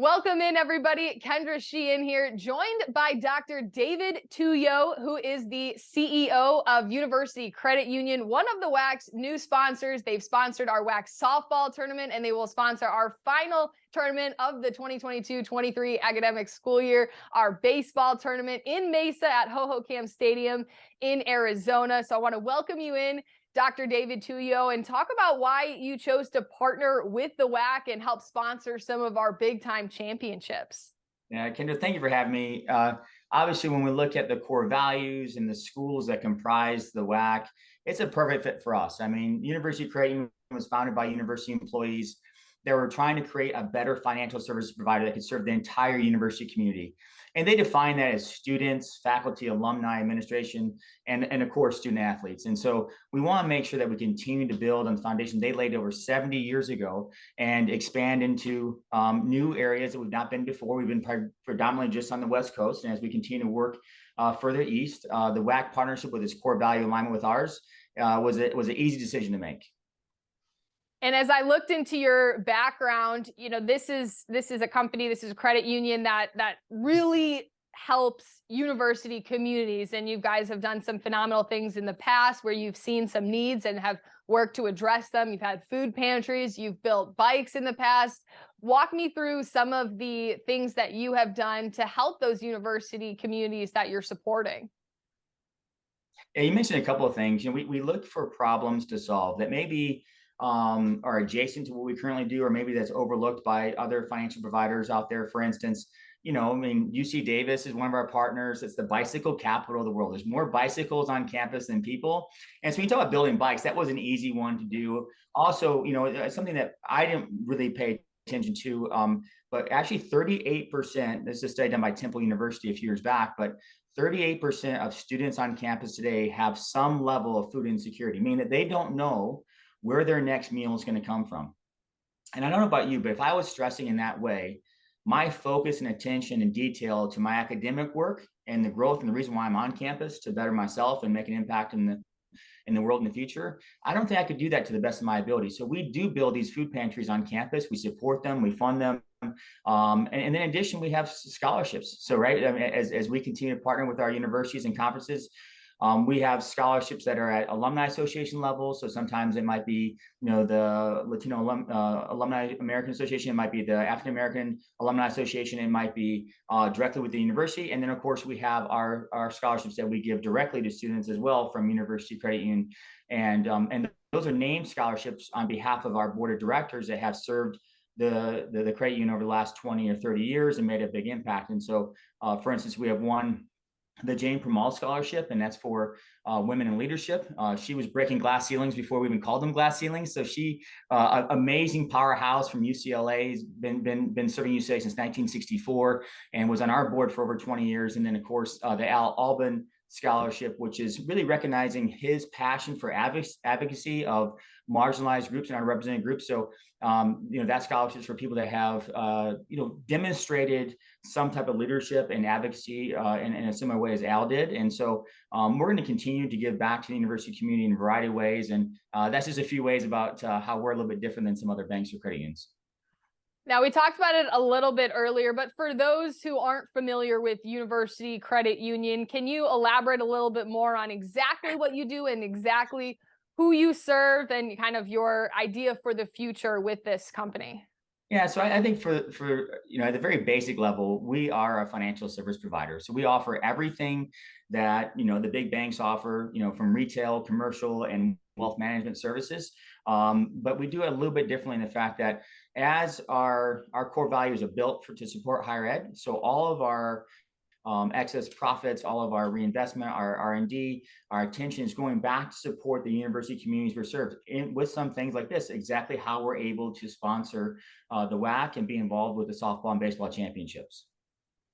Welcome in, everybody. Kendra Sheehan here, joined by Dr. David Tuyo, who is the CEO of University Credit Union, one of the WAC's new sponsors. They've sponsored our WAC softball tournament, and they will sponsor our final tournament of the 2022-23 academic school year, our baseball tournament in Mesa at Hohokam Stadium in Arizona. So I want to welcome you in, Dr. David Tuyo, and talk about why you chose to partner with the WAC and help sponsor some of our big time championships. Yeah, Kendra, thank you for having me. Obviously, when we look at the core values and the schools that comprise the WAC, it's a perfect fit for us. I mean, University Credit Union was founded by university employees that were trying to create a better financial service provider that could serve the entire university community. And they define that as students, faculty, alumni, administration, and of course, student athletes. And so we want to make sure that we continue to build on the foundation they laid over 70 years ago and expand into new areas that we've not been before. We've been predominantly just on the West Coast. And as we continue to work further east, the WAC partnership with its core value alignment with ours was an easy decision to make. And as I looked into your background, this is a company, this is a credit union that really helps university communities. And you guys have done some phenomenal things in the past where you've seen some needs and have worked to address them. You've had food pantries, you've built bikes in the past. Walk me through some of the things that you have done to help those university communities that you're supporting. Yeah, you mentioned a couple of things. We look for problems to solve that maybe are adjacent to what we currently do, or maybe that's overlooked by other financial providers out there. For instance, UC Davis is one of our partners. It's the bicycle capital of the world. There's more bicycles on campus than people. And so when you talk about building bikes, that was an easy one to do. Also, it's something that I didn't really pay attention to, but actually 38%, this is a study done by Temple University a few years back, but 38% of students on campus today have some level of food insecurity, meaning that they don't know where their next meal is going to come from. And I don't know about you, but if I was stressing in that way, my focus and attention and detail to my academic work and the growth and the reason why I'm on campus to better myself and make an impact in the world in the future, I don't think I could do that to the best of my ability. So we do build these food pantries on campus. We support them, we fund them. And then in addition, we have scholarships. So, right, I mean, as we continue to partner with our universities and conferences, we have scholarships that are at alumni association level. So sometimes it might be, the Latino Alumni American Association. It might be the African American Alumni Association. It might be directly with the university. And then, of course, we have our scholarships that we give directly to students as well from University Credit Union. And those are named scholarships on behalf of our board of directors that have served the credit union over the last 20 or 30 years and made a big impact. And so, for instance, we have one, the Jane Permal Scholarship, and that's for women in leadership. She was breaking glass ceilings before we even called them glass ceilings. So she, amazing powerhouse from UCLA, has been serving UCLA since 1964 and was on our board for over 20 years. And then, of course, the Al Albin Scholarship, which is really recognizing his passion for advocacy of marginalized groups and underrepresented groups. So, that scholarship is for people that have, demonstrated some type of leadership and advocacy in a similar way as Al did. And so we're going to continue to give back to the university community in a variety of ways. And that's just a few ways about how we're a little bit different than some other banks or credit unions. Now, we talked about it a little bit earlier, but for those who aren't familiar with University Credit Union, can you elaborate a little bบmore on exactly what you do and exactly who you serve and kind of your idea for the future with this company? Yeah, so I think for at the very basic level, we are a financial service provider. So we offer everything that the big banks offer, from retail, commercial, and wealth management services. But we do it a little bit differently in the fact that as our core values are built to support higher ed, so all of our excess profits, all of our reinvestment, our R&D, our attention is going back to support the university communities we're served with some things like this, exactly how we're able to sponsor the WAC and be involved with the softball and baseball championships.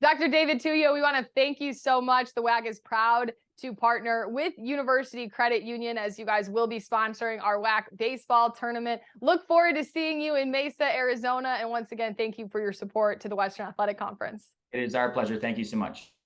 Dr. David Tuyo, we want to thank you so much. The WAC is proud to partner with University Credit Union as you guys will be sponsoring our WAC baseball tournament. Look forward to seeing you in Mesa, Arizona. And once again, thank you for your support to the Western Athletic Conference. It is our pleasure. Thank you so much.